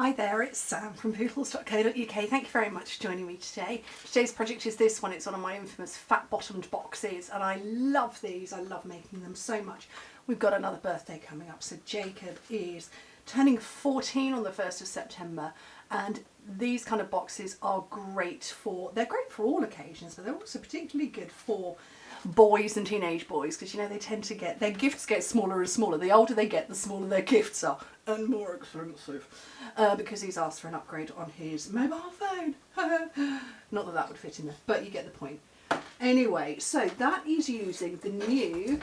Hi there, it's Sam from Pootles.co.uk. Thank you very much for joining me today. Today's project is this one. It's one of my infamous fat-bottomed boxes, and I love these. I love making them so much. We've got another birthday coming up, so Jacob is turning 14 on the 1st of September, and these kind of boxes are they're great for all occasions, but they're also particularly good for boys and teenage boys, because they tend to their gifts get smaller and smaller. The older they get, the smaller their gifts are, and more expensive, because he's asked for an upgrade on his mobile phone. Not that that would fit in there, but you get the point. Anyway, so that is using the new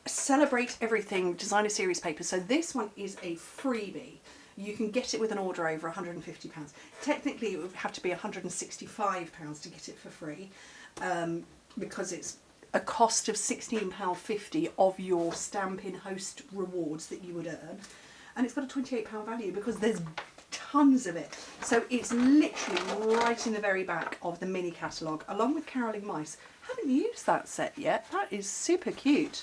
Celebrate Everything Designer Series paper. So this one is a freebie. You can get it with an order over £150. Technically it would have to be £165 to get it for free, because it's a cost of £16.50 of your Stampin' Host rewards that you would earn, and it's got a £28 value because there's tons of it. So it's literally right in the very back of the mini catalogue, along with Caroling Mice. Haven't used that set yet. That is super cute.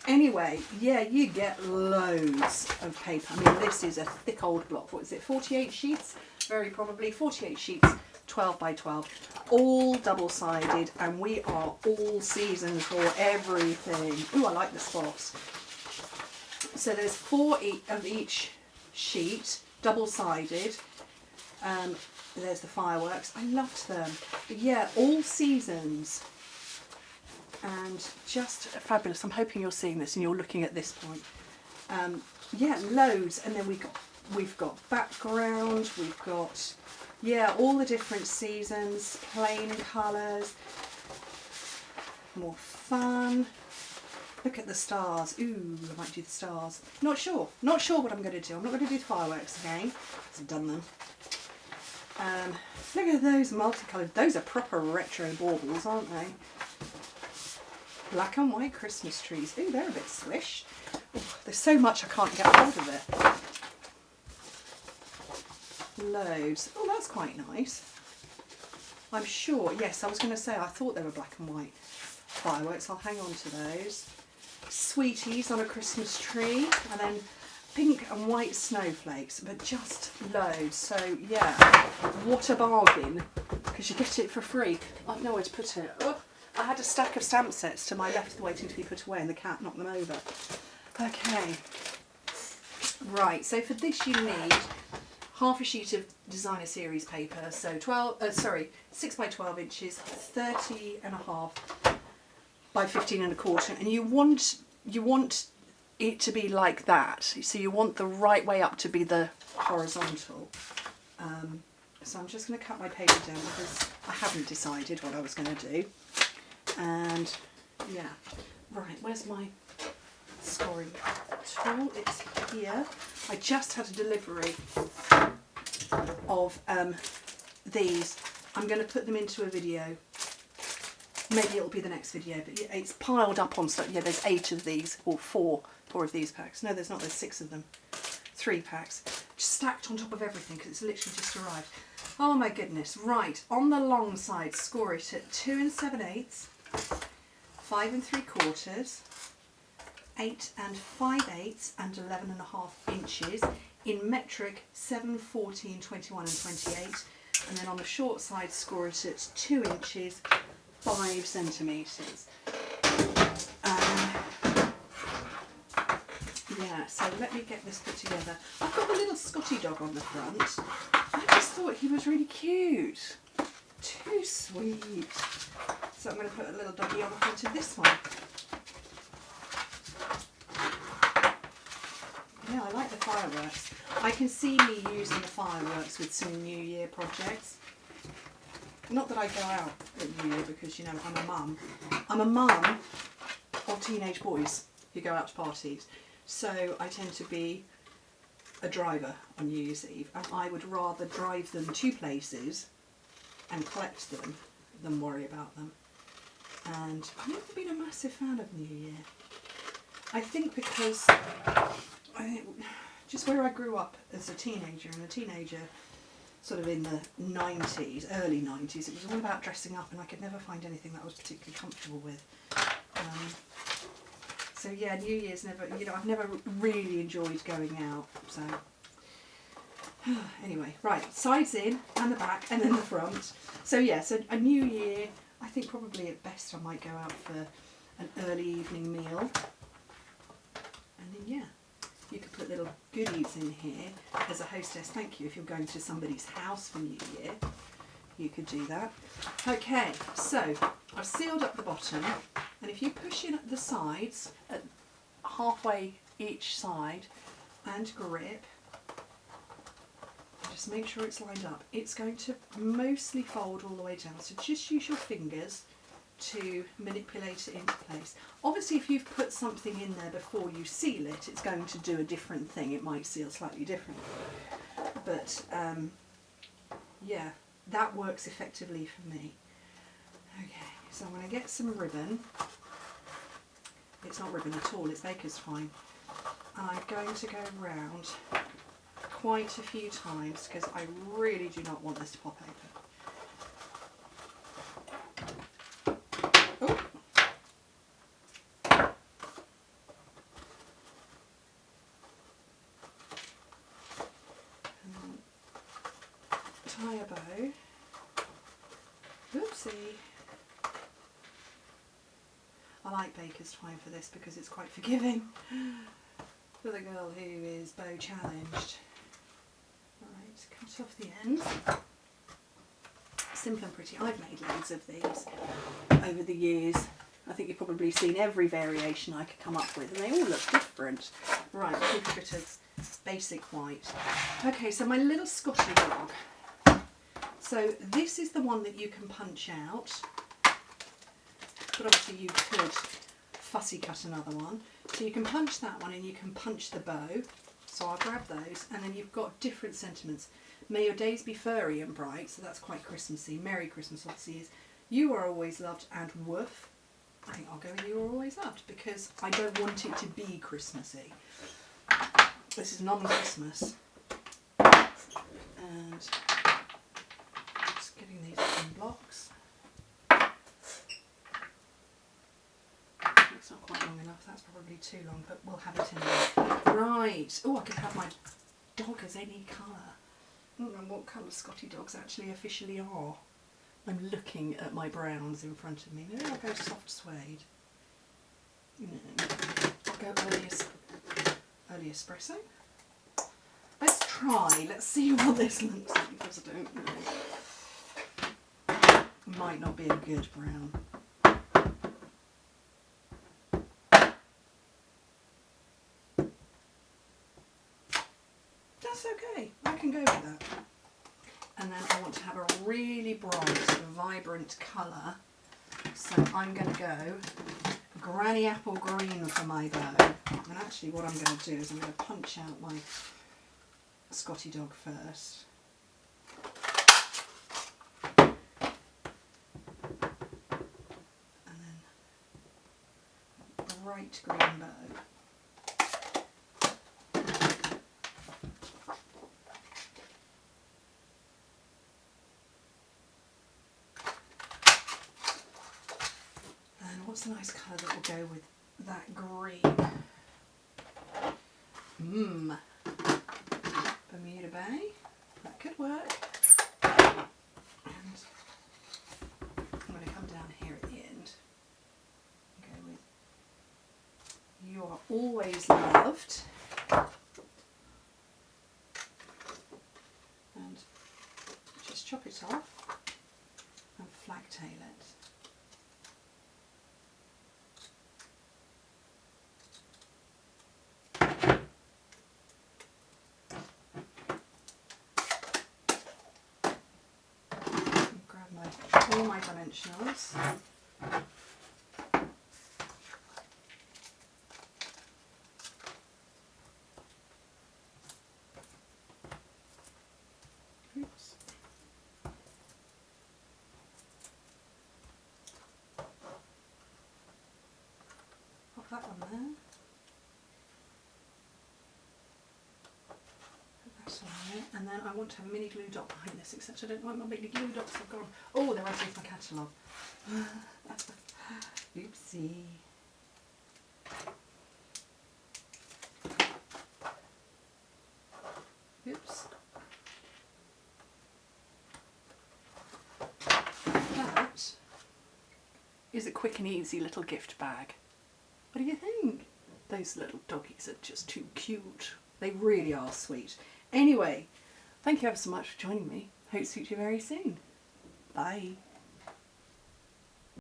Anyway, yeah, you get loads of paper. I mean, this is a thick old block. What is it, 48 sheets? Very probably 48 sheets, 12 by 12, all double-sided, and we are all seasons for everything. Ooh, I like the spots. So there's 4 of each sheet, double-sided. There's the fireworks. I loved them. But yeah, all seasons. And just fabulous. I'm hoping you're seeing this and you're looking at this point. Yeah, loads. And then we've got background, we've got, yeah, all the different seasons, plain colours, more fun. Look at the stars. Ooh, I might do the stars. Not sure what I'm going to do. I'm not going to do the fireworks again, because I've done them. Look at those multicoloured. Those are proper retro baubles, aren't they? Black and white Christmas trees. Ooh, they're a bit swish. Ooh, there's so much I can't get hold of it. Loads. Oh, that's quite nice. I'm sure, yes, I was going to say I thought they were black and white fireworks. I'll hang on to those. Sweeties on a Christmas tree, and then pink and white snowflakes, but just loads. So yeah, what a bargain, because you get it for free. I've nowhere to put it. Oh, I had a stack of stamp sets to my left waiting to be put away, and the cat knocked them over. Okay, right, so for this you need half a sheet of designer series paper, so 6 by 12 inches, 30.5 by 15.25, and you want it to be like that. So you want the right way up to be the horizontal. So I'm just going to cut my paper down because I haven't decided what I was going to do. And yeah, right, where's my scoring tool? It's here. I just had a delivery of these. I'm going to put them into a video. Maybe it'll be the next video, but yeah, it's piled up on stuff. Yeah, there's 8 of these, or 4 of these packs. No, there's not, there's 6 of them. 3 packs. Just stacked on top of everything because it's literally just arrived. Oh my goodness. Right, on the long side, score it at 2 7/8, 5 3/4, 8 5/8, and 11.5 inches in metric 7, 14, 21 and 28. And then on the short side, score it at 2 inches, 5 centimetres. Yeah, so let me get this put together. I've got the little Scotty dog on the front. I just thought he was really cute. Too sweet. So I'm going to put a little doggy on the front of this one. Yeah, I like the fireworks. I can see me using the fireworks with some New Year projects. Not that I go out at New Year because, I'm a mum. I'm a mum of teenage boys who go out to parties. So I tend to be a driver on New Year's Eve, and I would rather drive them to places and collect them than worry about them. And I've never been a massive fan of New Year. I think because just where I grew up as a teenager, sort of in the 90s, early 90s, it was all about dressing up, and I could never find anything that I was particularly comfortable with. So yeah, New Year's never, I've never really enjoyed going out. So Anyway, right, sides in and the back and then the front. So yeah, so a new year, I think probably at best I might go out for an early evening meal. And then yeah, you could put little goodies in here as a hostess thank you if you're going to somebody's house for New Year. You could do that. Okay, so I've sealed up the bottom, and if you push in at the sides, at halfway each side, and grip, just make sure it's lined up. It's going to mostly fold all the way down, so just use your fingers to manipulate it into place. Obviously if you've put something in there before you seal it, it's going to do a different thing. It might seal slightly differently. But yeah, that works effectively for me. Okay, so I'm going to get some ribbon. It's not ribbon at all, it's baker's twine. And I'm going to go round quite a few times because I really do not want this to pop open. Oh. And then tie a bow. Oopsie. I like baker's twine for this because it's quite forgiving for the girl who is bow challenged. Right, cut off the ends. Simple and pretty. I've made loads of these over the years. I think you've probably seen every variation I could come up with, and they all look different. Right, keep a bit of basic white. Okay, so my little Scotty dog. So this is the one that you can punch out, but obviously you could fussy cut another one. So you can punch that one and you can punch the bow. So I'll grab those, and then you've got different sentiments. May your days be furry and bright, so that's quite Christmassy. Merry Christmas obviously is you are always loved, and woof. I think I'll go with you are always loved because I don't want it to be Christmassy. This is non-Christmas. And just getting these in blocks. It's not quite long enough, that's probably too long, but we'll have it anyway. Right, oh, I could have my dog as any colour. I don't know what colour Scotty dogs actually officially are. I'm looking at my browns in front of me. Maybe I'll go soft suede. No, I'll go early espresso. Let's try, let's see what this looks like because I don't know. Might not be a good brown. That's okay, I can go with that. And then I want to have a really bright, vibrant colour. So I'm going to go granny apple green for my bow. And actually what I'm going to do is I'm going to punch out my Scotty dog first. And then a bright green bow. What's a nice colour that will go with that green? Bermuda Bay. That could work. And I'm going to come down here at the end and go with You Are Always Loved. And just chop it off and flagtail it. All my dimensionals. Oops. Pop that one there. And then I want to have a mini glue dot behind this, except I don't like my mini glue dots have gone. Oh, they're right with my catalogue. Oopsie. Oops. is a quick and easy little gift bag. What do you think? Those little doggies are just too cute. They really are sweet. Anyway, thank you ever so much for joining me. Hope to see you very soon. Bye.